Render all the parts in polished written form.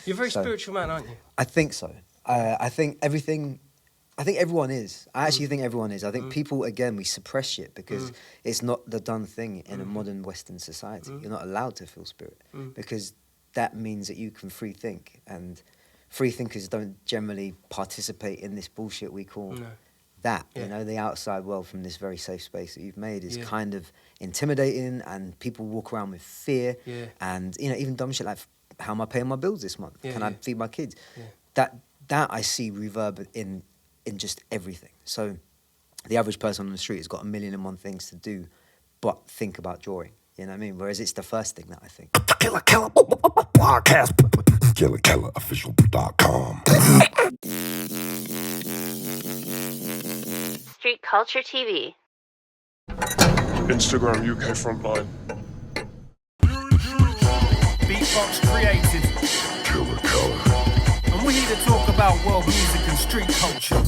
You're a very spiritual man, aren't you? I think so. I think everyone is. I actually think everyone is. I think people, again, we suppress shit because it's not the done thing in a modern Western society. You're not allowed to feel spirit because that means that you can free think, and free thinkers don't generally participate in this bullshit we call that. You know, the outside world from this very safe space that you've made is kind of intimidating, and people walk around with fear and, you know, even dumb shit like, how am I paying my bills this month? Can I feed my kids? That I see reverb in just everything. So the average person on the street has got 1,000,001 things to do but think about drawing. You know what I mean? Whereas it's the first thing that I think. Killa Kela podcast. KillaKelaOfficial.com. Street Culture TV. Instagram UK Frontline. Beatbox created. Killa Kela. And we're here to talk about world music and street culture.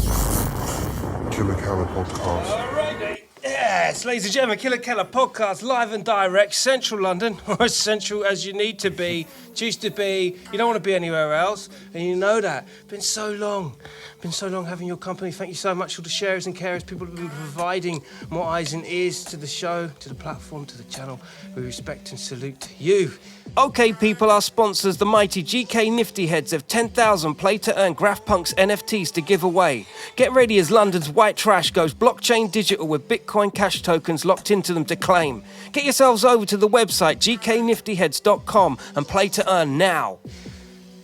Killa Kela podcast. Alrighty. Yes, ladies and gentlemen, Killa Kela podcast, live and direct, central London, or as central as you need to be, choose to be. You don't want to be anywhere else, and you know that. Been so long having your company. Thank you so much for the sharers and carers, people who have been providing more eyes and ears to the show, to the platform, to the channel. We respect and salute to you. Okay, people, our sponsors, the mighty GK Nifty Heads, have 10,000 play-to-earn GraffPunks NFTs to give away. Get ready as London's white trash goes blockchain digital with Bitcoin Cash tokens locked into them to claim. Get yourselves over to the website gkniftyheads.com and play to earn now.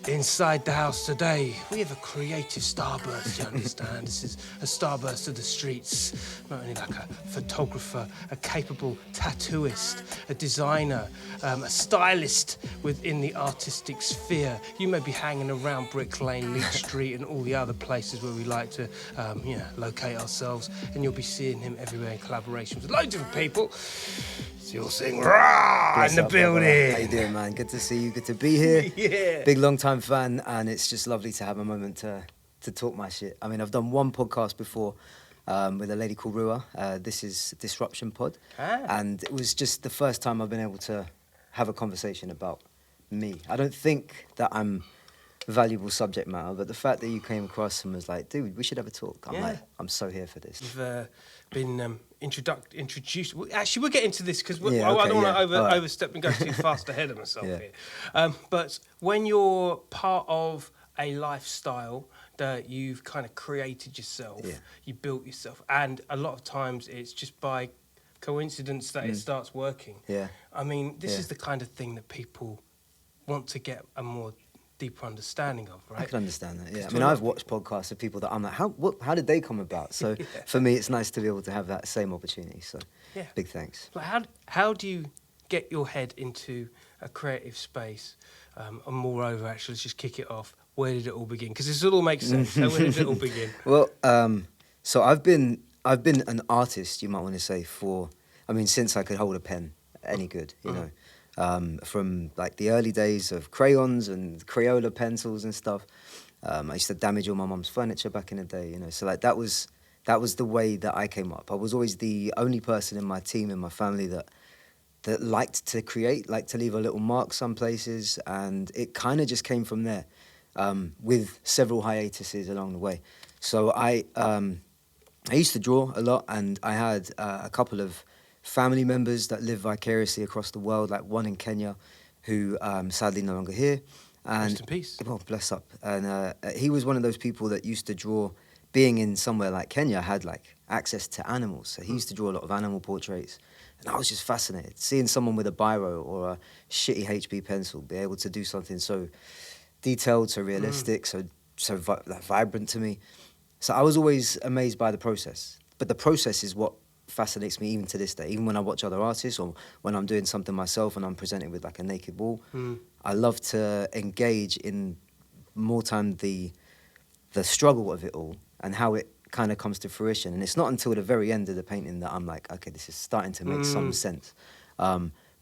Inside the house today, we have a creative starburst, you understand? This is a starburst of the streets. Not only like a photographer, a capable tattooist, a designer, a stylist within the artistic sphere. You may be hanging around Brick Lane, Leach Street, and all the other places where we like to, locate ourselves. And you'll be seeing him everywhere in collaboration with loads of different people. You'll sing rah in the building. Brother. How you doing, man? Good to see you. Good to be here. Yeah. Big long time fan, and it's just lovely to have a moment to talk my shit. I mean, I've done one podcast before with a lady called Rua. This is Disruption Pod, and it was just the first time I've been able to have a conversation about me. I don't think that I'm valuable subject matter, but the fact that you came across and was like, dude, we should have a talk. I'm like, I'm so here for this. You've been introduced. Actually, we'll get into this because I okay, don't want to Right. overstep and go too fast ahead of myself here. But when you're part of a lifestyle that you've kind of created yourself, you built yourself, and a lot of times it's just by coincidence that it starts working. Yeah. I mean, this is the kind of thing that people want to get a more deeper understanding of, right? I can understand that, yeah. I mean, I've watched podcasts of people that I'm like, how did they come about? So for me, it's nice to be able to have that same opportunity. So big thanks. Like how do you get your head into a creative space? And moreover, actually, let's just kick it off. Where did it all begin? Because this all makes sense. So where did it all begin? Well, so I've been an artist, you might want to say, since I could hold a pen any good, you know. From like the early days of crayons and Crayola pencils and stuff. I used to damage all my mum's furniture back in the day, you know. So like that was the way that I came up. I was always the only person in my team, in my family that liked to create, liked to leave a little mark some places, and it kind of just came from there, with several hiatuses along the way. So I used to draw a lot, and I had a couple of family members that live vicariously across the world, like one in Kenya, who sadly no longer here. And rest in peace. Well, bless up. And he was one of those people that used to draw. Being in somewhere like Kenya, had like access to animals, so he used to draw a lot of animal portraits, and I was just fascinated seeing someone with a biro or a shitty HB pencil be able to do something so detailed, so realistic, so vibrant to me. So I was always amazed by the process. But the process is what fascinates me even to this day. Even when I watch other artists or when I'm doing something myself and I'm presented with like a naked wall, I love to engage in more time the struggle of it all and how it kind of comes to fruition. And it's not until the very end of the painting that I'm like, okay, this is starting to make some sense.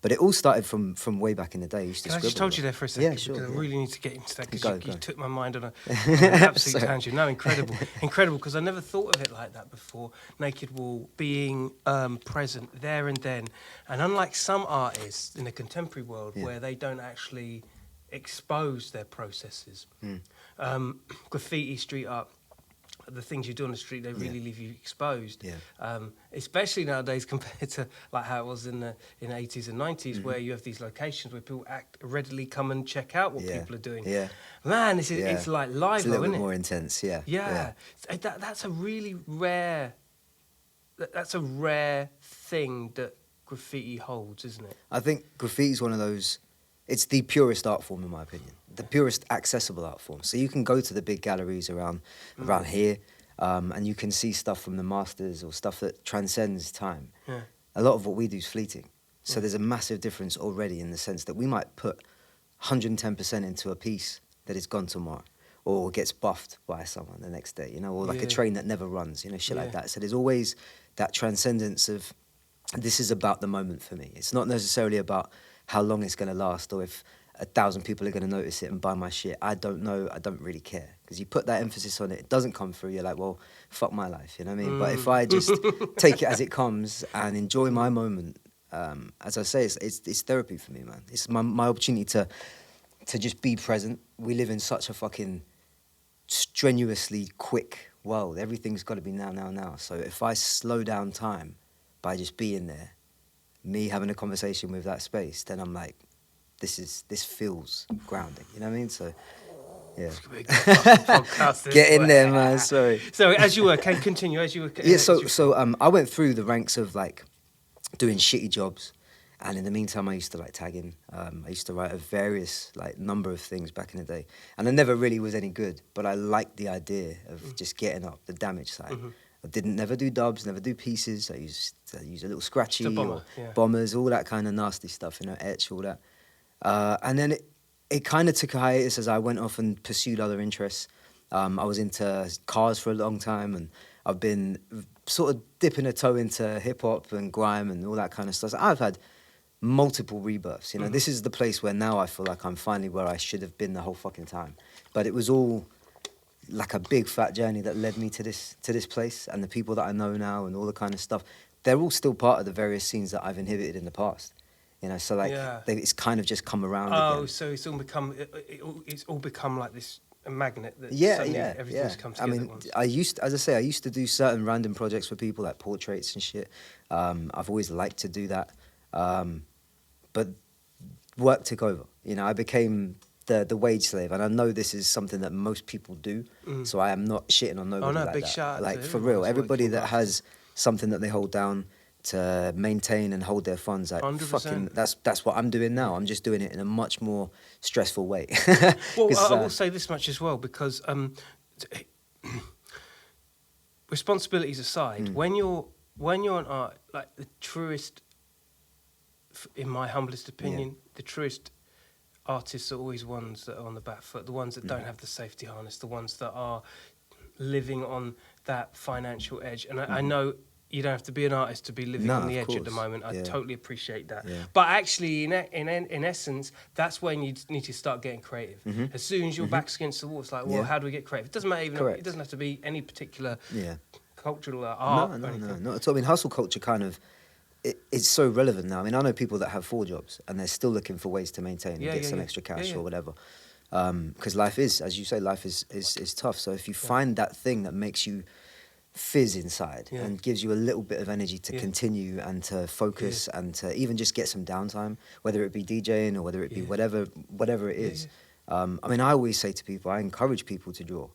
But it all started from way back in the day. I just told you there for a second? Yeah, sure. Because I really need to get into that because you took my mind on an absolute tangent. No, incredible. Incredible, because I never thought of it like that before. Naked wall being present there and then. And unlike some artists in the contemporary world where they don't actually expose their processes. Graffiti, street art, the things you do on the street, they really leave you exposed. Especially nowadays compared to like how it was in the 80s and 90s, where you have these locations where people readily come and check out what people are doing. Man, it's like live, it's a little isn't bit it? more intense. That's a really rare. That's a rare thing that graffiti holds, isn't it? I think graffiti is one of those. It's the purest art form, in my opinion. The purest accessible art form. So you can go to the big galleries around here, and you can see stuff from the masters or stuff that transcends time. A lot of what we do is fleeting. So there's a massive difference already in the sense that we might put 110% into a piece that is gone tomorrow, or gets buffed by someone the next day, you know, or like a train that never runs, you know, shit like that. So there's always that transcendence of, this is about the moment for me. It's not necessarily about how long it's going to last, or if 1,000 people are going to notice it and buy my shit. I don't know. I don't really care. Because you put that emphasis on it, it doesn't come through. You're like, well, fuck my life. You know what I mean? But if I just take it as it comes and enjoy my moment, as I say, it's therapy for me, man. It's my opportunity to just be present. We live in such a fucking strenuously quick world. Everything's got to be now. So if I slow down time by just being there, me having a conversation with that space, then I'm like, this feels grounding. You know what I mean? So, yeah. Podcast, Get in there, man. Sorry. So as you were, continue as you were. Yeah. So I went through the ranks of like doing shitty jobs, and in the meantime, I used to like tag in. I used to write a various like number of things back in the day, and I never really was any good. But I liked the idea of just getting up the damage side. I never do dubs, never do pieces. I used a little scratchy, bomber, or bombers, all that kind of nasty stuff, you know, etch, all that. And then it kind of took a hiatus as I went off and pursued other interests. I was into cars for a long time, and I've been sort of dipping a toe into hip hop and grime and all that kind of stuff. So I've had multiple rebirths. You know, this is the place where now I feel like I'm finally where I should have been the whole fucking time. But it was all like a big fat journey that led me to this place, and the people that I know now and all the kind of stuff, they're all still part of the various scenes that I've inhibited in the past. You know, so like it's kind of just come around. Again. So it's all become like this magnet that everything's come together. I mean, I used to do certain random projects for people like portraits and shit. I've always liked to do that, but work took over. You know, I became the wage slave, and I know this is something that most people do. So I am not shitting on nobody. Oh no, like big that. shout out like to for real. Everybody that working has something that they hold down to maintain and hold their funds, like 100%. fucking, that's what I'm doing now. I'm just doing it in a much more stressful way. Well, I will say this much as well, because responsibilities aside, when you're an art, like the truest, in my humblest opinion, the truest artists are always ones that are on the back foot, the ones that don't have the safety harness, the ones that are living on that financial edge. And I know you don't have to be an artist to be living on the edge at the moment. I totally appreciate that. Yeah. But actually, in essence, that's when you need to start getting creative. As soon as your back's against the wall, it's like, well, how do we get creative? It doesn't matter even. It doesn't have to be any particular cultural art. No, not at all. I mean, hustle culture kind of, it's so relevant now. I mean, I know people that have 4 jobs and they're still looking for ways to maintain and get some extra cash or whatever. Because life is, as you say, life is tough. So if you find that thing that makes you fizz inside and gives you a little bit of energy to continue and to focus and to even just get some downtime, whether it be DJing or whether it be whatever it is. I mean, I always say to people, I encourage people to draw.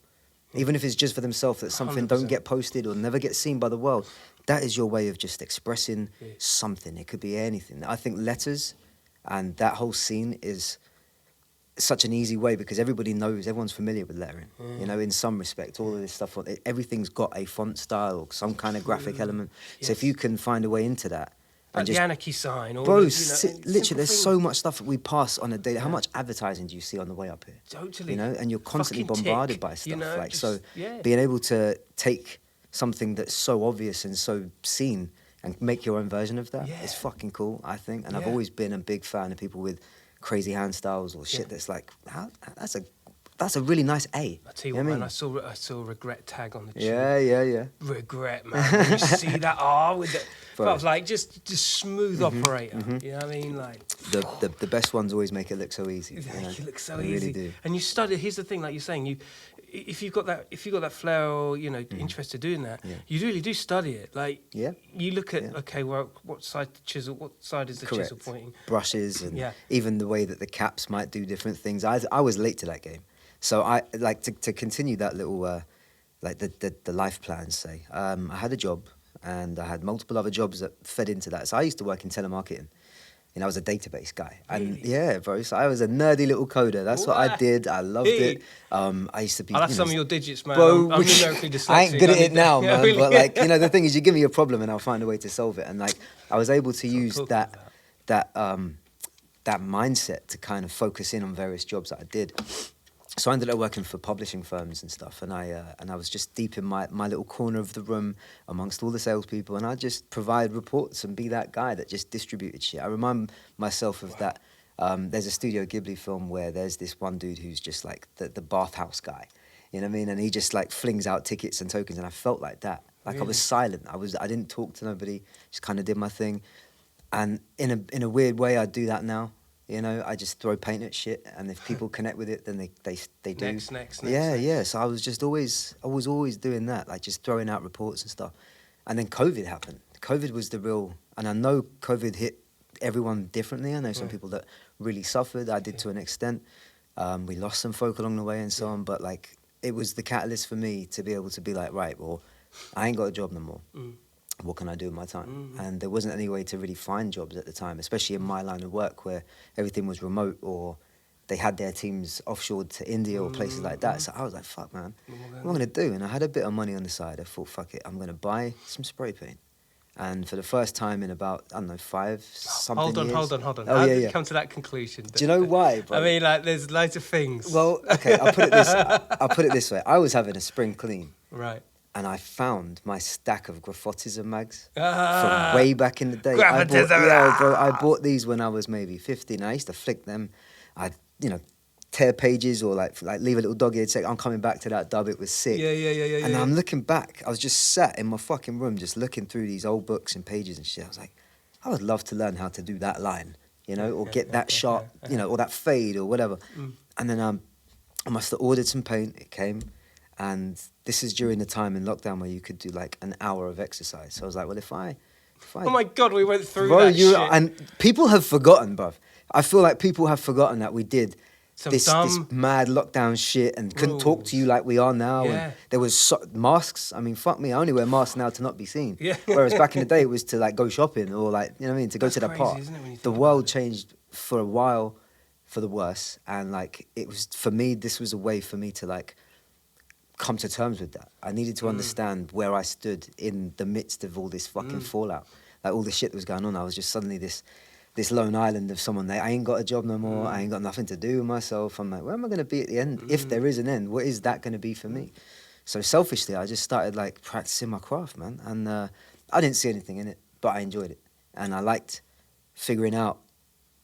Even if it's just for themselves, that something 100%. Don't get posted or never get seen by the world. That is your way of just expressing something. It could be anything. I think letters and that whole scene is such an easy way, because everybody knows, everyone's familiar with lettering, you know, in some respect. All of this stuff, everything's got a font style or some kind of graphic element. So if you can find a way into that, like the anarchy sign, or literally, there's so much stuff that we pass on a daily. How much advertising do you see on the way up here? Totally. You know, and you're constantly bombarded by stuff. You know, like being able to take something that's so obvious and so seen and make your own version of that is fucking cool, I think. And I've always been a big fan of people with crazy hand styles or shit that's like, that's a really nice A. I tell you what, man, I saw a regret tag on the tube. Yeah. Regret, man. When you see that, with Bro. But like just smooth operator. You know what I mean? Like The best ones always make it look so easy. they you know? make it look so They easy. really do. And you study. Here's the thing, like you're saying, if you've got that flair or interest to doing that, you really do study it. Like you look at okay, well, what side is the chisel pointing? Brushes and even the way that the caps might do different things. I was late to that game, so I like to continue that little like the life plan. Say I had a job and I had multiple other jobs that fed into that. So I used to work in telemarketing. And I was a database guy. And yeah, bro, so I was a nerdy little coder. That's what I did. I loved it. I used to be... I'll have some of your digits, man. Bro, I'm numerically dyslexic. I ain't good at it now, man. Really? But like, the thing is, you give me a problem and I'll find a way to solve it. And like, I was able to use that mindset to kind of focus in on various jobs that I did. So I ended up working for publishing firms and stuff, and I was just deep in my little corner of the room amongst all the salespeople, and I just provide reports and be that guy that just distributed shit. I remind myself of that. There's a Studio Ghibli film where there's this one dude who's just like the bathhouse guy, you know what I mean? And he just like flings out tickets and tokens, and I felt like that. Like I was silent. I didn't talk to nobody. Just kind of did my thing, and in a weird way, I do that now. I just throw paint at shit, and if people connect with it, then they do. Next. Yeah. So I was always doing that, like just throwing out reports and stuff. And then COVID happened. COVID was the real, and I know COVID hit everyone differently. I know some people that really suffered. I did to an extent. We lost some folk along the way and so on, but like it was the catalyst for me to be able to be like, right, well, I ain't got a job no more. What can I do with my time? And there wasn't any way to really find jobs at the time, especially in my line of work where everything was remote or they had their teams offshored to India or places like that. So I was like, fuck, man, what am I going to do? And I had a bit of money on the side. I thought, fuck it, I'm going to buy some spray paint. And for the first time in about, I don't know, 5 something years. Hold on. Oh, How did yeah. you come to that conclusion? Do you know why, bro? I mean, like, there's loads of things. Well, okay, I'll put it this way. I was having a spring clean. Right. And I found my stack of graphotism mags from way back in the day. I bought these when I was maybe 15. I used to flick them. I'd, tear pages or like leave a little dog ear, say, I'm coming back to that dub, it was sick. Yeah. And I'm looking back. I was just sat in my fucking room just looking through these old books and pages and shit. I was like, I would love to learn how to do that line, or get that shot, or that fade or whatever. And then I must have ordered some paint. It came. And this is during the time in lockdown where you could do like an hour of exercise. So I was like, well, if I oh my God, we went through bro, that shit. And people have forgotten, bruv. I feel like people have forgotten that we did this mad lockdown shit and couldn't talk to you like we are now. Yeah. And there was masks. I mean, fuck me, I only wear masks now to not be seen. Yeah. Whereas back in the day, it was to like go shopping or like, to go to the park. The world changed for a while for the worse. And like, it was, for me, this was a way for me to like, come to terms with that. I needed to understand where I stood in the midst of all this fucking fallout. Like all the shit that was going on. I was just suddenly this lone island of someone that I ain't got a job no more. I ain't got nothing to do with myself. I'm like, where am I going to be at the end? If there is an end, what is that going to be for me? So selfishly, I just started like practicing my craft, man. And I didn't see anything in it, but I enjoyed it. And I liked figuring out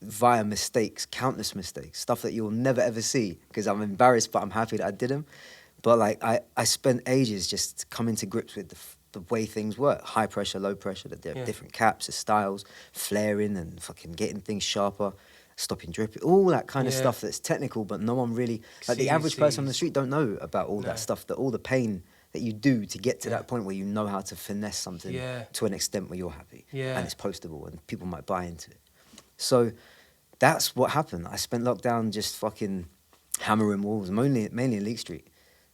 via mistakes, countless mistakes, stuff that you'll never ever see because I'm embarrassed, but I'm happy that I did them. But like I spent ages just coming to grips with the way things work. High pressure, low pressure, the different caps, the styles, flaring and fucking getting things sharper, stopping dripping, all that kind of stuff that's technical, but no one really, like the average person on the street don't know about all that stuff, all the pain that you do to get to that point where you know how to finesse something to an extent where you're happy and it's postable and people might buy into it. So that's what happened. I spent lockdown just fucking hammering walls, mainly in Leek Street.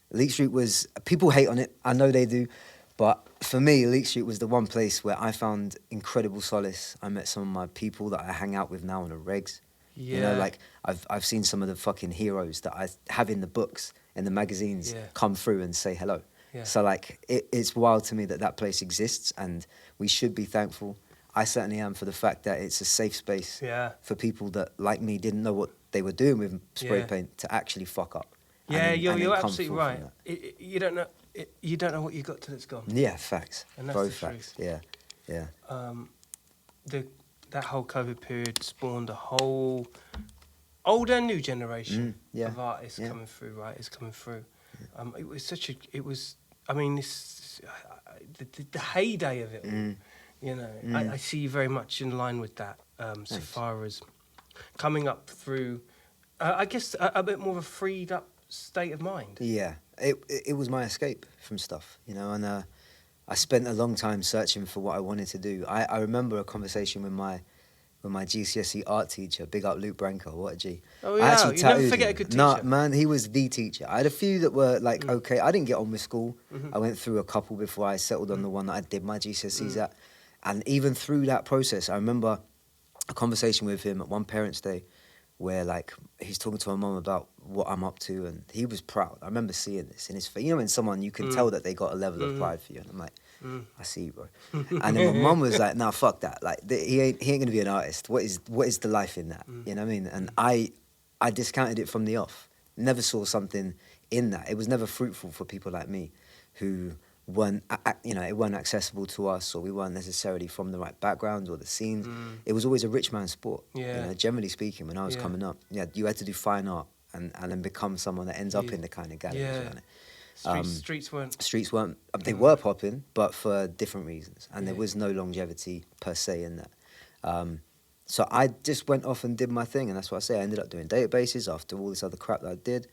Leek Street was, people hate on it, I know they do, but for me, Leek Street was the one place where I found incredible solace. I met some of my people that I hang out with now on the regs. Like I've seen some of the fucking heroes that I have in the books and the magazines come through and say hello. So like, it's wild to me that place exists and we should be thankful. I certainly am for the fact that it's a safe space for people that, like me, didn't know what they were doing with spray paint to actually fuck up. Yeah, you're absolutely right. You don't know what you got till it's gone. Yeah, facts. And that's Both the facts. truth. Yeah. That whole COVID period spawned a whole old and new generation of artists coming through. Writers coming through. It was the heyday of it all. You know, I see you very much in line with that, so far as coming up through, I guess, a bit more of a freed up state of mind. Yeah, it was my escape from stuff, you know, and I spent a long time searching for what I wanted to do. I remember a conversation with my GCSE art teacher, big up Luke Branco, what a G. Oh I yeah, actually you never tattooed forget him. a good teacher. No, man, he was the teacher. I had a few that were like, okay, I didn't get on with school. I went through a couple before I settled on the one that I did my GCSEs at. And even through that process, I remember a conversation with him at one Parents' Day where like he's talking to my mum about what I'm up to, and he was proud. I remember seeing this in his face. You know, when someone, you can tell that they got a level of pride for you, and I'm like, I see you, bro. And then my mum was like, nah, fuck that. Like he ain't gonna be an artist. What is the life in that? You know what I mean? And I discounted it from the off. Never saw something in that. It was never fruitful for people like me who weren't, you know, it weren't accessible to us, or we weren't necessarily from the right background or the scenes. It was always a rich man's sport. Yeah. You know, generally speaking, when I was coming up, you had to do fine art and then become someone that ends up in the kind of galleries. Yeah. Right? Streets weren't. Streets weren't, they were popping, but for different reasons, and there was no longevity per se in that. So I just went off and did my thing, and that's what I say. I ended up doing databases after all this other crap that I did,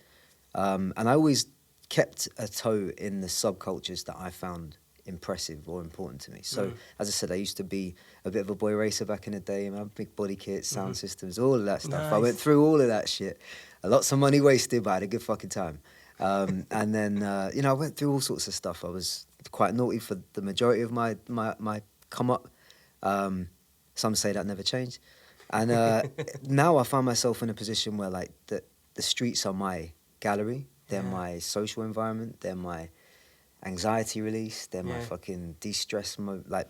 and I always kept a toe in the subcultures that I found impressive or important to me. So, as I said, I used to be a bit of a boy racer back in the day. I had big body kits, sound systems, all of that stuff. I went through all of that shit. Lots of money wasted, but I had a good fucking time. And then, you know, I went through all sorts of stuff. I was quite naughty for the majority of my come up. Some say that never changed. And now I find myself in a position where, like, the streets are my gallery. They're my social environment. They're my anxiety release. They're my fucking de-stress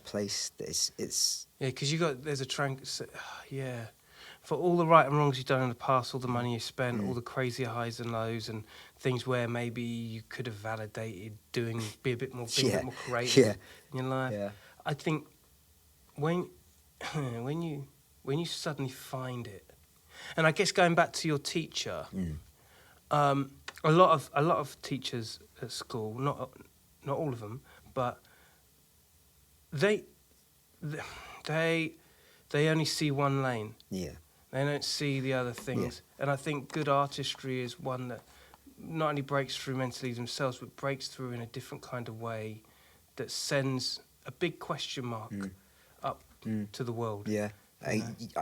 place. It's Yeah, because there's a for all the right and wrongs you've done in the past, all the money you spent, all the crazy highs and lows, and things where maybe you could have validated being a bit more creative in your life. Yeah. I think when you suddenly find it, and I guess going back to your teacher, a lot of teachers at school, not all of them, but they only see one lane. Yeah. They don't see the other things. Yeah. And I think good artistry is one that not only breaks through mentally themselves, but breaks through in a different kind of way that sends a big question mark up to the world. Yeah.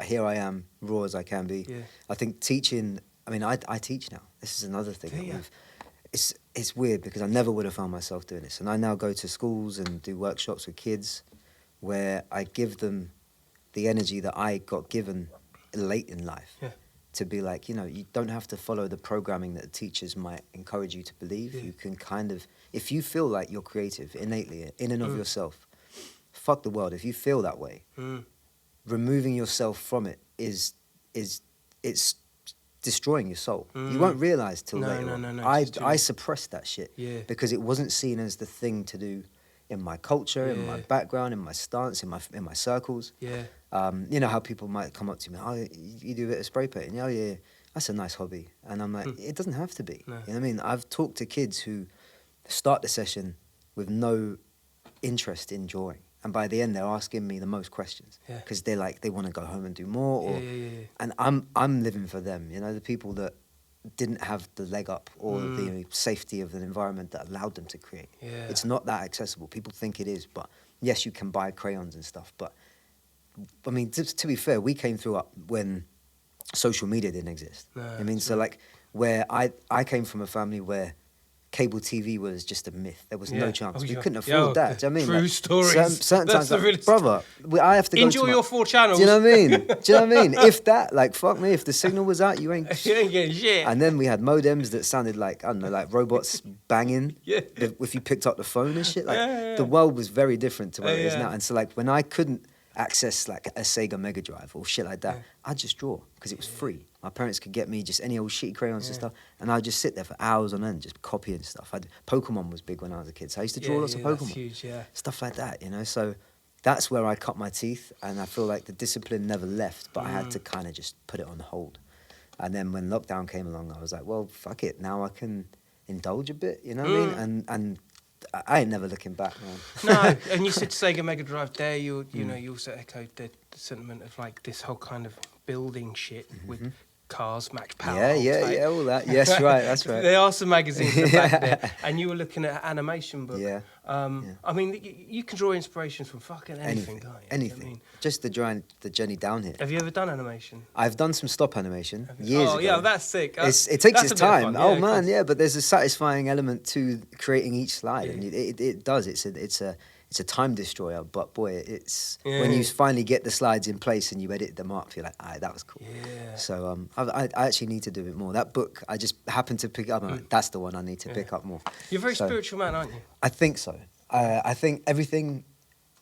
Here I am, raw as I can be. Yeah. I think teaching, I mean, I teach now. This is another thing. It's weird because I never would have found myself doing this. And I now go to schools and do workshops with kids where I give them the energy that I got given late in life to be like, you know, you don't have to follow the programming that the teachers might encourage you to believe. You can kind of, if you feel like you're creative innately in and of yourself, fuck the world. If you feel that way, removing yourself from it it's destroying your soul. You won't realize till later. No. I suppressed that shit because it wasn't seen as the thing to do in my culture, in my background, in my stance, in my circles. Yeah. You know how people might come up to me, oh, you do a bit of spray painting? Oh yeah, that's a nice hobby. And I'm like, it doesn't have to be. No. You know what I mean? I've talked to kids who start the session with no interest in drawing. And by the end, they're asking me the most questions because they're like, they want to go home and do more. And I'm living for them, you know, the people that didn't have the leg up or the safety of an environment that allowed them to create. Yeah. It's not that accessible. People think it is, but yes, you can buy crayons and stuff. But I mean, to be fair, we came through when social media didn't exist. No, I mean, so like where I came from a family where cable TV was just a myth. There was no chance. We couldn't afford that. Do you know what I mean? True stories. Certain times, like, brother, I have to go enjoy your 4 channels. Do you know what I mean? Do you know what I mean? If that, like, fuck me, if the signal was out, you ain't getting shit. And then we had modems that sounded like, I don't know, like robots banging. If you picked up the phone and shit. Like, the world was very different to what it is now. And so, like, when I couldn't access, like, a Sega Mega Drive or shit like that, I'd just draw because it was free. My parents could get me just any old shitty crayons and stuff, and I'd just sit there for hours on end just copying stuff. Pokemon was big when I was a kid, so I used to draw lots of Pokemon. That's huge, stuff like that, you know. So that's where I cut my teeth, and I feel like the discipline never left, but I had to kind of just put it on hold. And then when lockdown came along, I was like, well, fuck it, now I can indulge a bit, you know what I mean? And I ain't never looking back, man. No, and you said Sega Mega Drive there. You know, you also echoed the sentiment of like this whole kind of building shit with cars, max power. Yeah, all that. Yes, right, that's right. There are some magazines in the back there, and you were looking at an animation book. Yeah. I mean, you can draw inspirations from fucking anything, can't you? Anything. I mean, Just the journey down here. have you ever done animation? I've done some stop animation years ago. Oh yeah, that's sick. It takes That's its a bit of time. fun. Oh Yeah, man, cool. yeah. But there's a satisfying element to creating each slide, Yeah. and it does. It's a time destroyer. But boy, it's when Yeah. you finally get the slides in place and you edit them up, you're like, that was cool. Yeah. So I actually need to do it more. That book I just happened to pick up. I'm like, that's the one I need to pick up more. You're a very So, spiritual man, aren't you? I think so. I think everything.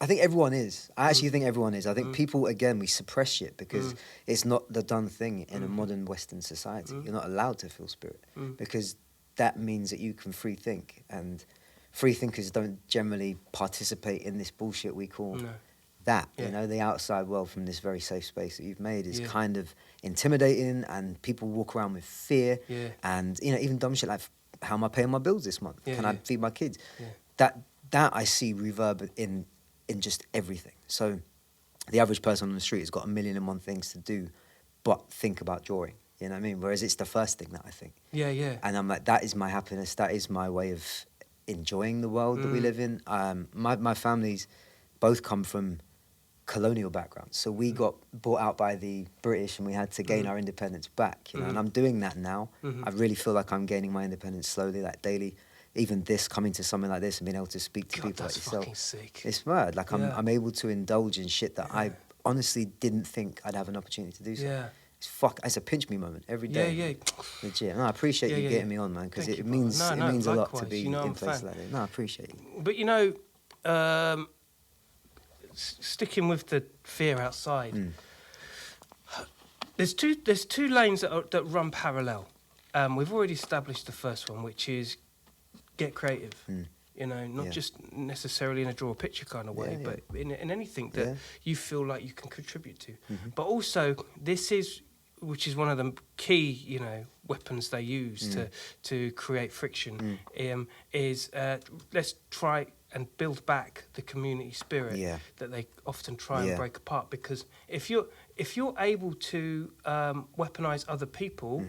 I think everyone is. I actually think everyone is. I think people, again, we suppress shit because it's not the done thing in a modern Western society. You're not allowed to feel spirit because that means that you can free think, and free thinkers don't generally participate in this bullshit we call that. Yeah. You know, the outside world from this very safe space that you've made is Yeah. kind of intimidating, and people walk around with fear, Yeah. and you know, even dumb shit like, how am I paying my bills this month? Yeah, Can I yeah. feed my kids? Yeah. That I see reverb in just everything. So the average person on the street has got a million and one things to do but think about drawing. You know what I mean? Whereas it's the first thing that I think. Yeah. And I'm like, that is my happiness. That is my way of enjoying the world that we live in. My families both come from colonial backgrounds. So we got bought out by the British and we had to gain our independence back. You know? And I'm doing that now. I really feel like I'm gaining my independence slowly, like daily. Even this, coming to something like this and being able to speak to God, people like that's yourself. fucking sick. It's mad. Like Yeah. I'm able to indulge in shit that I honestly didn't think I'd have an opportunity to do so. Yeah. It's a pinch me moment every day. Yeah. Legit. No, I appreciate you Yeah. getting me on, man, because Thank it you, brother. means No, it means a lot to likewise. be You know I'm in a places fan. like that. No, I appreciate you. But you know, sticking with the fear outside, there's two lanes that run parallel. We've already established the first one, which is get creative. You know, not Yeah. just necessarily in a draw a picture kind of way, Yeah, but in anything that Yeah. you feel like you can contribute to. But also, which is one of the key, you know, weapons they use to create friction, is let's try and build back the community spirit that they often try and break apart. Because if you're able to weaponize other people,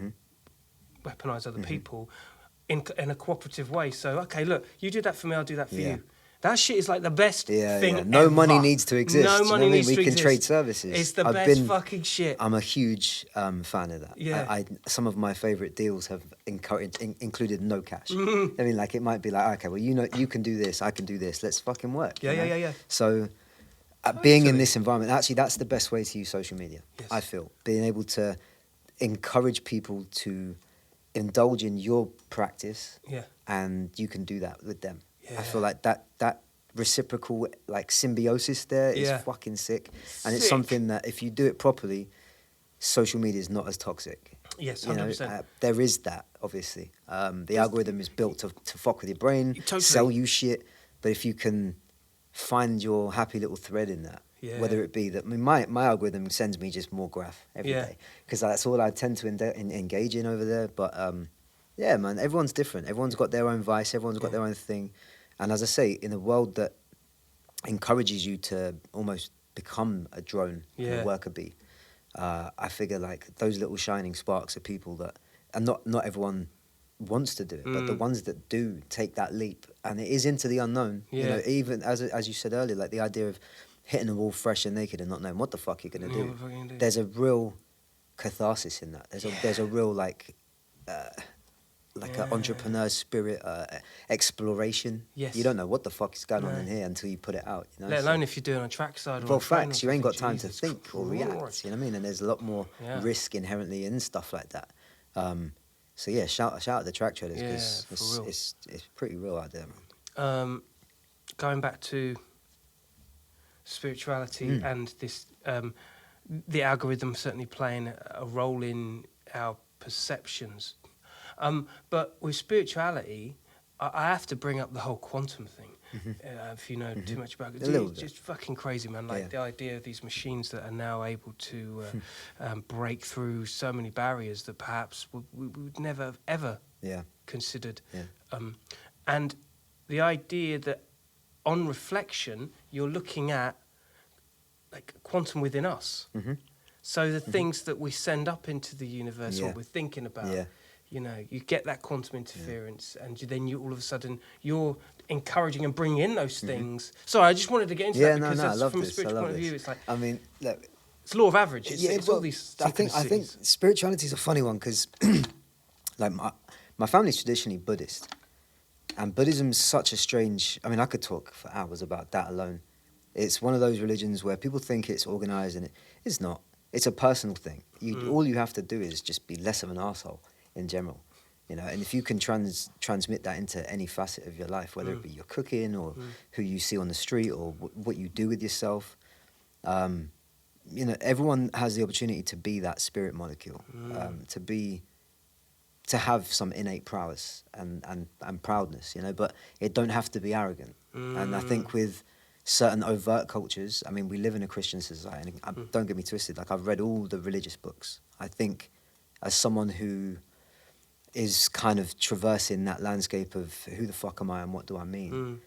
in a cooperative way. So, okay, look, you do that for me, I'll do that for you. That shit is like the best thing No ever. money needs to exist. No Do you know money what I mean? needs We to can exist. trade services. It's the I've best been- fucking shit. I'm a huge fan of that. Yeah. Some of my favorite deals have included no cash. I mean, like it might be like, okay, well, you know, you can do this, I can do this. Let's fucking work. you know? Yeah. So, being in this environment, actually, that's the best way to use social media. Yes. I feel being able to encourage people to indulge in your practice, and you can do that with them. I feel like that reciprocal like symbiosis there is fucking sick, and it's Sick. something that if you do it properly, social media is not as toxic. Yes, You know, 100%. there is that obviously. The algorithm is built to fuck with your brain, Totally. sell you shit. But if you can find your happy little thread in that, whether it be that, I mean, my algorithm sends me just more graph every day because that's all I tend to engage in over there. But yeah, man, everyone's different. Everyone's got their own vice. Everyone's got their own thing. And as I say, in a world that encourages you to almost become a drone and a worker bee, I figure like those little shining sparks are people that, and not everyone wants to do it, but the ones that do take that leap, and it is into the unknown. You know, even as you said earlier, like the idea of hitting a wall fresh and naked and not knowing what the fuck you're gonna Yeah, do. what the fuck you gonna do? There's a real catharsis in that. There's a real like an entrepreneur spirit, exploration. Yes. You don't know what the fuck is going on in here until you put it out. You know? Let So- alone if you're doing a trackside or well, a train or facts. You ain't got something. time to Jesus think or react. Christ. You know what I mean? And there's a lot more risk inherently in stuff like that. So yeah, shout out the track traders because Yeah, for real. it's pretty real out there, man. Going back to spirituality and this, the algorithm certainly playing a role in our perceptions. But with spirituality, I have to bring up the whole quantum thing. If you know too much about it, A little it's bit. just fucking crazy, man. Like the idea of these machines that are now able to break through so many barriers that perhaps we would never have ever Yeah. considered. Yeah. And the idea that on reflection, you're looking at like quantum within us. Mm-hmm. So the things that we send up into the universe, what we're thinking about, you know, you get that quantum interference, and then you all of a sudden you're encouraging and bringing in those things. Sorry, I just wanted to get into that because I love from a this. spiritual I love point of this. view, it's like I mean, look, it's law of average. It's all well, these. I think synchronicities. spirituality is a funny one because, like, my family's traditionally Buddhist, and Buddhism's such a strange. I mean, I could talk for hours about that alone. It's one of those religions where people think it's organized, and it's not. It's a personal thing. All you have to do is just be less of an asshole in general, you know. And if you can transmit that into any facet of your life, whether it be your cooking or who you see on the street or what you do with yourself, you know, everyone has the opportunity to be that spirit molecule, to have some innate prowess and proudness, you know. But it don't have to be arrogant. And I think with certain overt cultures, I mean, we live in a Christian society, and don't get me twisted, like, I've read all the religious books. I think as someone who is kind of traversing that landscape of who the fuck am I and what do I mean,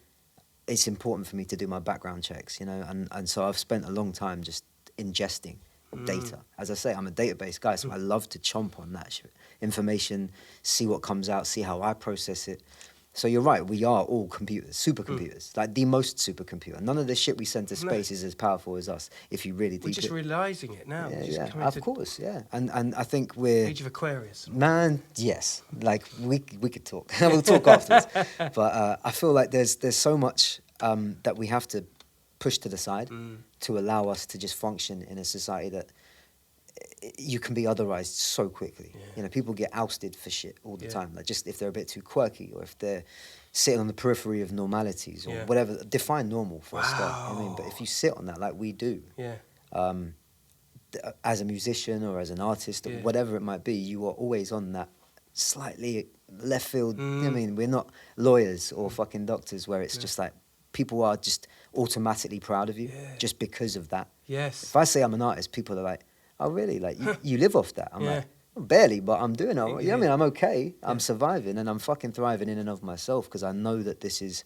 it's important for me to do my background checks, you know, and so I've spent a long time just ingesting data. As I say, I'm a database guy, so I love to chomp on that information, see what comes out, see how I process it. So you're right, we are all computers, supercomputers, like the most supercomputer. None of the shit we send to space is as powerful as us, if you really We're just realising it now. Yeah, of course, yeah. And I think we're... Age of Aquarius. Man, yes. Like, we could talk. We'll talk afterwards. But I feel like there's so much that we have to push to the side to allow us to just function in a society that you can be otherized so quickly. Yeah. You know, people get ousted for shit all the time. Like, just if they're a bit too quirky or if they're sitting on the periphery of normalities or whatever. Define normal for a start. I mean, but if you sit on that like we do, as a musician or as an artist or whatever it might be, you are always on that slightly left field. I mean, we're not lawyers or fucking doctors where it's just like people are just automatically proud of you just because of that. Yes. If I say I'm an artist, people are like, oh, really? Like, you live off that? I'm like, barely, but I'm doing it. You know what I mean? I'm okay. I'm surviving, and I'm fucking thriving in and of myself because I know that this is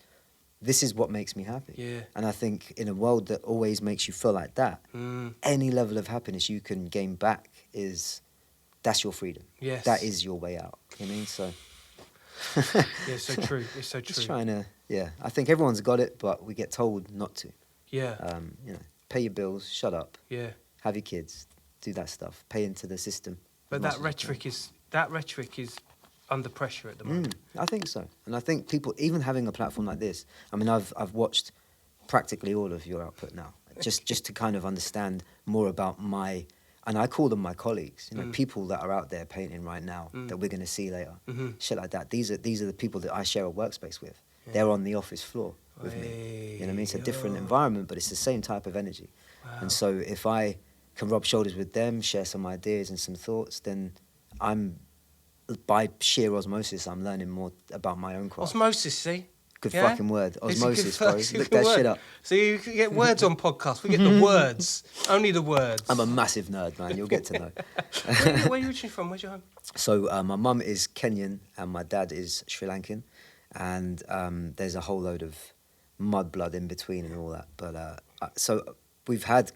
what makes me happy. Yeah. And I think in a world that always makes you feel like that, any level of happiness you can gain back that's your freedom. Yes. That is your way out. You know what I mean? So... yeah, it's so true. It's so true. Just trying to, I think everyone's got it, but we get told not to. Yeah. You know, pay your bills, shut up. Yeah. Have your kids, do that stuff, pay into the system. But that rhetoric is under pressure at the moment. I think so, and I think people, even having a platform like this. I mean, I've watched practically all of your output now, just to kind of understand more about my. And I call them my colleagues, you know, people that are out there painting right now that we're going to see later, shit like that. These are the people that I share a workspace with. Yeah. They're on the office floor with me. You know what I mean? It's a different environment, but it's the same type of energy. Wow. And so if I can rub shoulders with them, share some ideas and some thoughts, then by sheer osmosis, I'm learning more about my own craft. Osmosis, see? Good fucking word. Osmosis, bro. Look that shit up. So you can get words on podcasts. We get the words. Only the words. I'm a massive nerd, man. You'll get to know. Where are you originally from? Where's your home? So my mum is Kenyan and my dad is Sri Lankan. And there's a whole load of mudblood in between and all that. But so we've got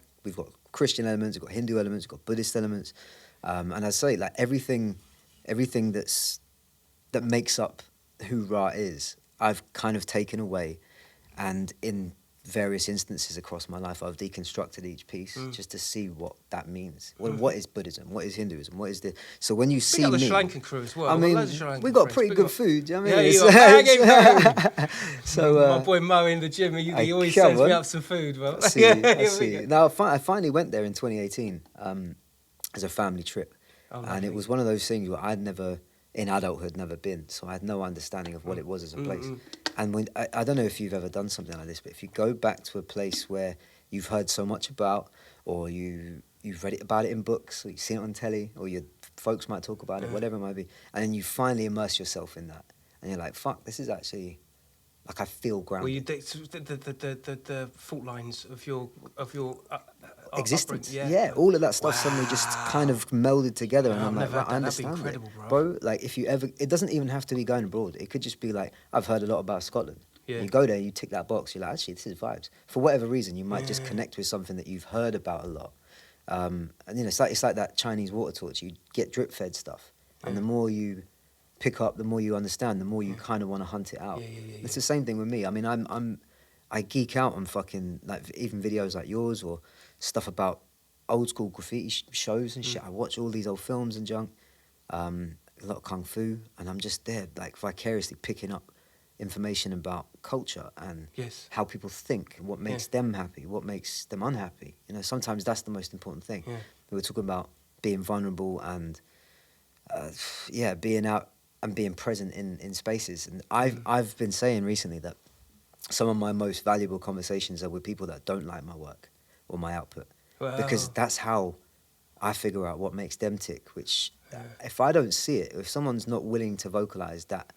Christian elements, we've got Hindu elements, we've got Buddhist elements. And I say, like, everything that makes up who Ra is, I've kind of taken away, and in various instances across my life, I've deconstructed each piece just to see what that means. What is Buddhism? What is Hinduism? What is this? So when you see me... the Sri Lankan crew as well. I mean, we've got pretty good food, do you know what I mean? Yeah, so, my boy Mo in the gym, he always sends me up some food. Well. I see. Now, I finally went there in 2018 as a family trip. And it was one of those things where I'd never... in adulthood, never been, so I had no understanding of what it was as a place. And when I don't know if you've ever done something like this, but if you go back to a place where you've heard so much about, or you've read about it in books, or you've seen it on telly, or your folks might talk about it, whatever it might be, and then you finally immerse yourself in that, and you're like, fuck, this is actually, like, I feel grounded. Well, the fault lines of your existence, all of that stuff suddenly just kind of melded together, and I'm like, right, I understand incredible, bro. Like, if you ever, it doesn't even have to be going abroad. It could just be like, I've heard a lot about Scotland. Yeah. You go there, you tick that box. You're like, actually, this is vibes. For whatever reason, you might just connect with something that you've heard about a lot. And it's like that Chinese water torch. You get drip fed stuff, and the more you pick up, the more you understand, the more you kind of want to hunt it out. It's the same thing with me. I mean, I geek out on fucking like even videos like yours or stuff about old school graffiti shows and shit. I watch all these old films and junk, a lot of kung fu, and I'm just there like vicariously picking up information about culture and how people think, what makes them happy, what makes them unhappy. You know, sometimes that's the most important thing. We were talking about being vulnerable and being out and being present in spaces. And I've been saying recently that some of my most valuable conversations are with people that don't like my work or my output. Wow. Because that's how I figure out what makes them tick, which if I don't see it, if someone's not willing to vocalize that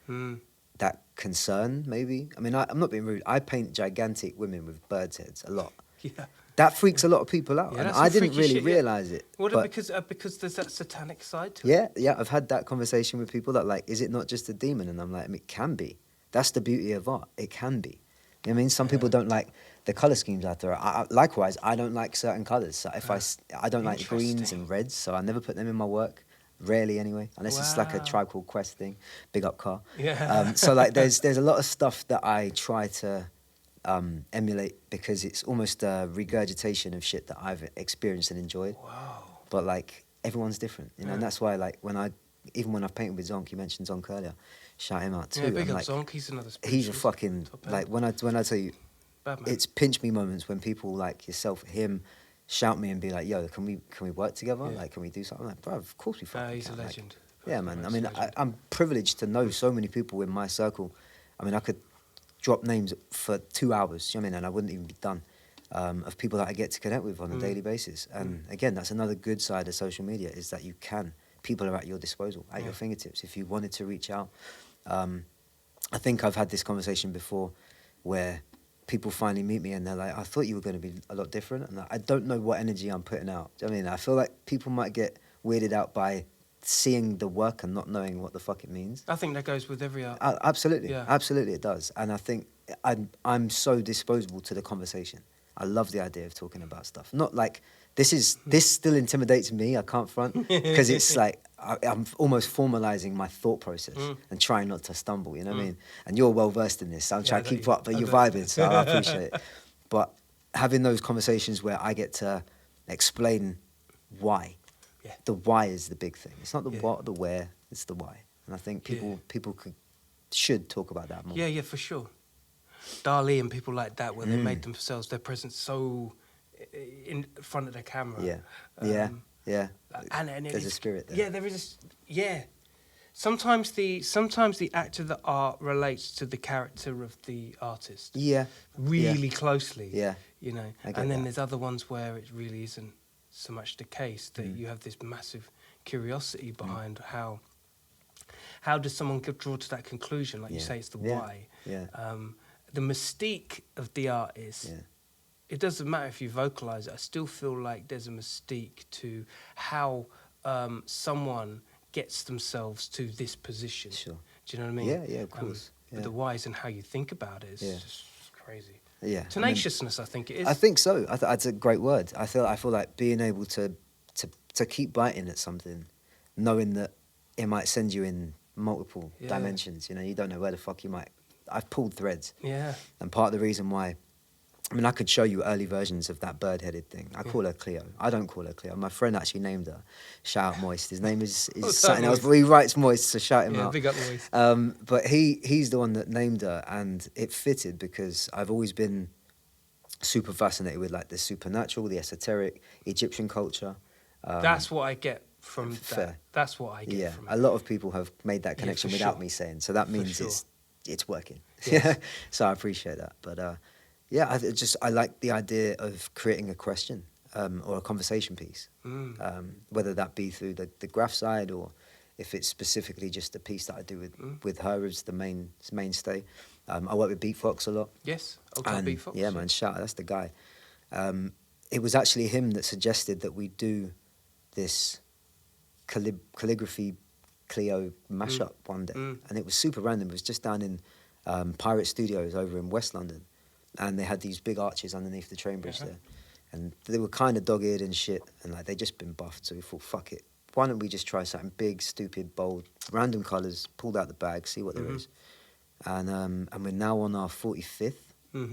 that concern, maybe. I mean, I'm not being rude. I paint gigantic women with birds' heads a lot. Yeah. That freaks a lot of people out. Yeah, and that's I some didn't freaky really shit, yeah. realize it. What, but because there's that satanic side to it. yeah, I've had that conversation with people that like, is it not just a demon? And I'm like, I mean, it can be. That's the beauty of art. It can be. You know what I mean? Some people don't like the color schemes out there. Likewise, I don't like certain colors. So if I don't like greens Interesting. and reds, so I never put them in my work. Rarely anyway, unless it's like a Wow. Tribe Called Quest thing. Big up car. Yeah. So like there's a lot of stuff that I try to emulate because it's almost a regurgitation of shit that I've experienced and enjoyed. Wow. But like everyone's different, you know, and that's why like when I've painted with Zonk, you mentioned Zonk earlier, shout him out too. Yeah, big I'm up like, Zonk, he's another he's a spiritualist. fucking Top end. like when I tell you, Bad man. it's pinch me moments when people like yourself, him, shout me and be like, yo, can we work together? Yeah. Like, can we do something? I'm like, bro, of course we fucking He's a can. Like, legend. yeah, man. I He's a mean, legend. I'm privileged to know so many people in my circle. I mean, I could drop names for 2 hours, you know what I mean, and I wouldn't even be done, of people that I get to connect with on a daily basis. And again, that's another good side of social media is that people are at your disposal, at your fingertips, if you wanted to reach out. I think I've had this conversation before where people finally meet me and they're like, I thought you were going to be a lot different. And I don't know what energy I'm putting out. Do you know what I mean? I feel like people might get weirded out by seeing the work and not knowing what the fuck it means. I think that goes with every art. Absolutely. Yeah. Absolutely it does. And I think I'm so disposable to the conversation. I love the idea of talking about stuff. Not like, this still intimidates me, I can't front, because it's like, I'm almost formalizing my thought process and trying not to stumble, you know what I mean? And you're well versed in this, so I'm trying to keep up, but you're vibing, so I appreciate it. But having those conversations where I get to explain why. Yeah. The why is the big thing. It's not the what, the where, it's the why. And I think people should talk about that more. Yeah, for sure. Dali and people like that, where they made themselves, their presence so in front of the camera. Yeah. Yeah. And There's a spirit there. Yeah, there is. Sometimes the act of the art relates to the character of the artist. Yeah. Really closely. Yeah. You know. I get And then that. there's other ones where it really isn't so much the case, that you have this massive curiosity behind how does someone draw to that conclusion? Like you say, it's the why. Yeah. The mystique of the art is, it doesn't matter if you vocalize it, I still feel like there's a mystique to how someone gets themselves to this position. Sure. Do you know what I mean? Yeah, of course. But the whys and how you think about it is Yeah. just crazy. Yeah. Tenaciousness, I think it is. I think so. That's a great word. I feel like being able to keep biting at something, knowing that it might send you in multiple dimensions. You know, you don't know where the fuck you might. I've pulled threads. Yeah. And part of the reason why, I mean, I could show you early versions of that bird-headed thing. I call her Cleo. I don't call her Cleo. My friend actually named her. Shout out Moist. His name is Oh, something Moist. else, but he writes Moist, so shout him Yeah, out. big up Moist. But he's the one that named her, and it fitted because I've always been super fascinated with like the supernatural, the esoteric, Egyptian culture. That's what I get from fair. that. That's what I get Yeah, from a it. lot of people have made that connection for without sure. me saying. So that means sure. it's working. Yes. So I appreciate that. But I like the idea of creating a question or a conversation piece, whether that be through the graph side or if it's specifically just a piece that I do with her as the mainstay. I work with Beat Fox a lot. Yes, Ultimate And Beat Fox. yeah, man, shout out, that's the guy. It was actually him that suggested that we do this calligraphy Cleo mashup one day, and it was super random. It was just down in Pirate Studios over in West London, and they had these big arches underneath the train bridge there, and they were kind of dog-eared and shit, and like they'd just been buffed. So we thought, fuck it, why don't we just try something big, stupid, bold, random colours, pulled out the bag, see what there is, and we're now on our 45th.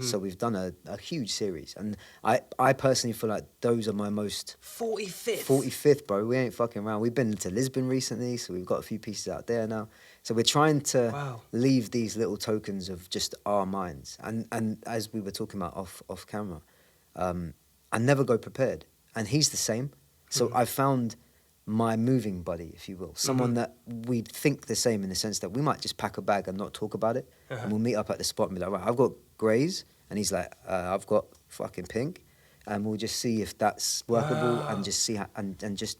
So we've done a huge series, and I personally feel like those are my most 45th, bro. We ain't fucking around. We've been to Lisbon recently, so we've got a few pieces out there now. So we're trying to leave these little tokens of just our minds, and as we were talking about off camera, I never go prepared, and he's the same. So I've found my moving buddy, if you will, someone that we think the same in the sense that we might just pack a bag and not talk about it, and we'll meet up at the spot and be like, right, I've got greys, and he's like, I've got fucking pink, and we'll just see if that's workable and just see how, and just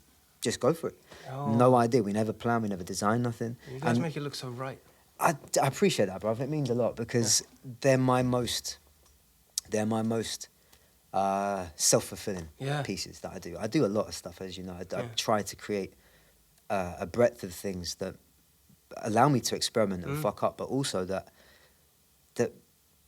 go for it. No idea. We never plan. We never design nothing. You guys make it look so right. I appreciate that, bruv. It means a lot because they're my most self-fulfilling pieces that I do. I do a lot of stuff, as you know. I try to create a breadth of things that allow me to experiment and fuck up, but also that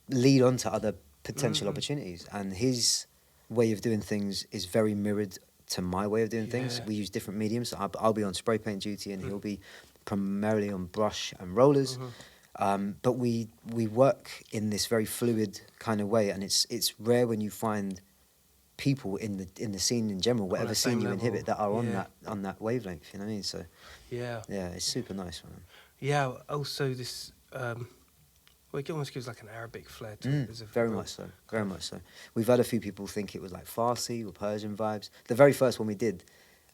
lead on to other potential opportunities. And his way of doing things is very mirrored to my way of doing things. We use different mediums. I'll be on spray paint duty, and he'll be primarily on brush and rollers. But we work in this very fluid kind of way, and it's rare when you find people in the scene in general, whatever scene you inhibit, that are on that wavelength. You know what I mean? So yeah, it's super nice, man. Yeah. Also, this well, it almost gives like an Arabic flair to it. Very much so. Very much so. We've had a few people think it was like Farsi or Persian vibes. The very first one we did,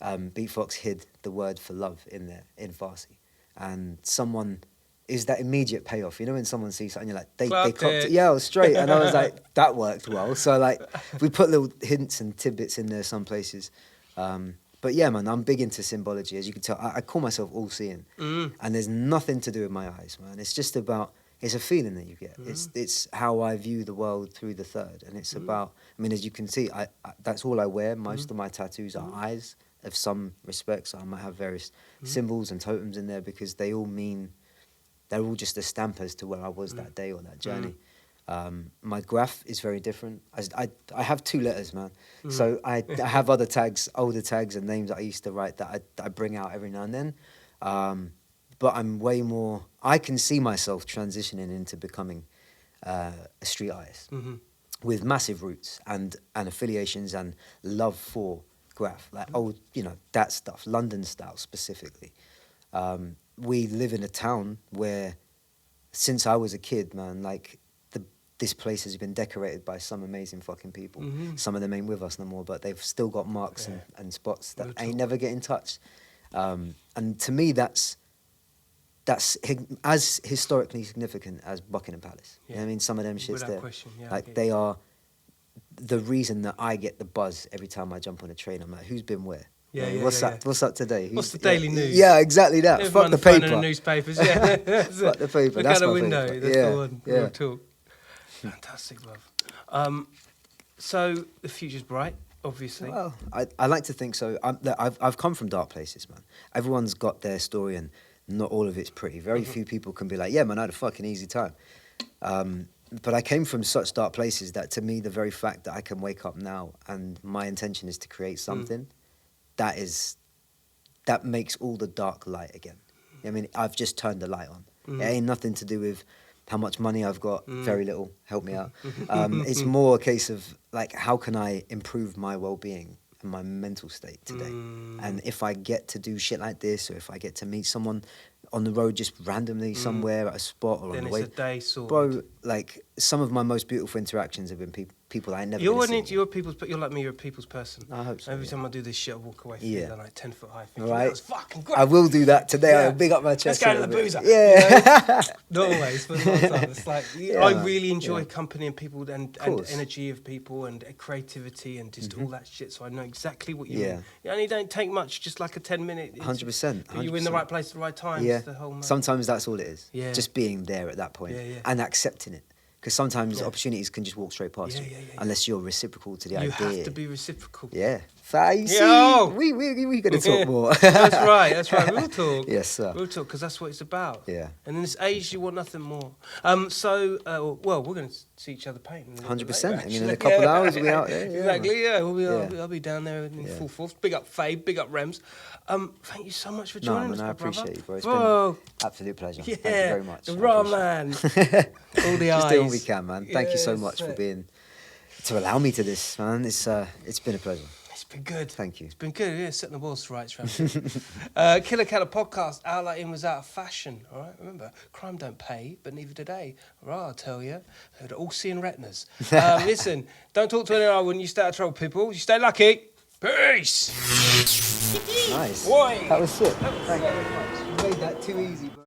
Beatfox hid the word for love in there in Farsi, and someone. Is that immediate payoff? You know when someone sees something, you're like, they copped it. Yeah, I was straight. And I was like, that worked well. So like, we put little hints and tidbits in there some places. But yeah, man, I'm big into symbology. As you can tell, I call myself all-seeing. And there's nothing to do with my eyes, man. It's just about, it's a feeling that you get. It's how I view the world through the third. And it's about, I mean, as you can see, I that's all I wear. Most of my tattoos are eyes of some respects. So I might have various symbols and totems in there because they all mean... They're all just a stamp as to where I was that day or that journey. My graph is very different. I have 2 letters, man. So I have other tags, older tags and names that I used to write that I bring out every now and then. But I'm way more... I can see myself transitioning into becoming a street artist with massive roots and affiliations and love for graph. Like, that stuff, London style specifically. We live in a town where, since I was a kid, man, like this place has been decorated by some amazing fucking people. Some of them ain't with us no more, but they've still got marks and spots that ain't never getting touched. And to me, that's as historically significant as Buckingham Palace. You know what I mean? Some of them shits Without there, question, they are the reason that I get the buzz every time I jump on a train. I'm like, who's been where? What's up today? What's the daily news? Yeah, exactly that. Everyone Fuck the paper. The newspapers, yeah. Fuck the paper. Look That's out the my window. favourite. That's the one. Yeah. Real talk. Fantastic, love. So the future's bright, obviously. Well, I like to think so. I've come from dark places, man. Everyone's got their story, and not all of it's pretty. Very few people can be like, yeah, man, I had a fucking easy time. But I came from such dark places that, to me, the very fact that I can wake up now and my intention is to create something, that makes all the dark light again. I mean, I've just turned the light on. It ain't nothing to do with how much money I've got, very little, help me out. It's more a case of, like, how can I improve my well-being and my mental state today? And if I get to do shit like this, or if I get to meet someone on the road just randomly somewhere at a spot or then on the way... Then it's a day sorted. Bro, like, some of my most beautiful interactions have been people I never You're like me, you're a people's person. I hope so. Every time I do this shit, I walk away feeling like 10 foot high. Thinking, Right. that was fucking great. I will do that today. I'll big up my chest. Let's go to the boozer. Yeah. Not always, but a lot of time. It's like, I really enjoy company and people and energy of people and creativity and just all that shit. So I know exactly what you mean. It only don't take much, just like a 10-minute. 100%. You're in the right place at the right time. Yeah. The whole Sometimes that's all it is. Yeah. Just being there at that point and accepting it. Because sometimes opportunities can just walk straight past you unless you're reciprocal to the idea. You have to be reciprocal. Yeah. You see, Yo! we gonna talk more. That's right. We'll talk. Yes, sir. We'll talk, because that's what it's about. Yeah. And in this age, you want nothing more. Well, we're going to see each other painting. 100%. I mean, in a couple of hours, we'll be out there. Yeah. Exactly, yeah. Yeah. I'll be down there in full force. Big up Fabe, big up Rems. Thank you so much for joining us, I my appreciate brother. you, bro. It's Whoa. been absolute pleasure. Yeah. Thank you very much. The I raw appreciate it. man. All the Just eyes. doing what we can, man. Thank you so Yes, much sir. to allow me to this, man. It's been a pleasure. It's been good. Thank you. It's been good, yeah, setting the world to rights around here. Killa Kela podcast, Our Light In was out of fashion, all right? Remember, crime don't pay, but neither do they. All right, I'll tell you. They're all seeing retinas. Listen, don't talk to anyone when you stay out of trouble, people. You stay lucky. Peace! Nice. Boy. That was sick. Thank you very much. You made that too easy, bro.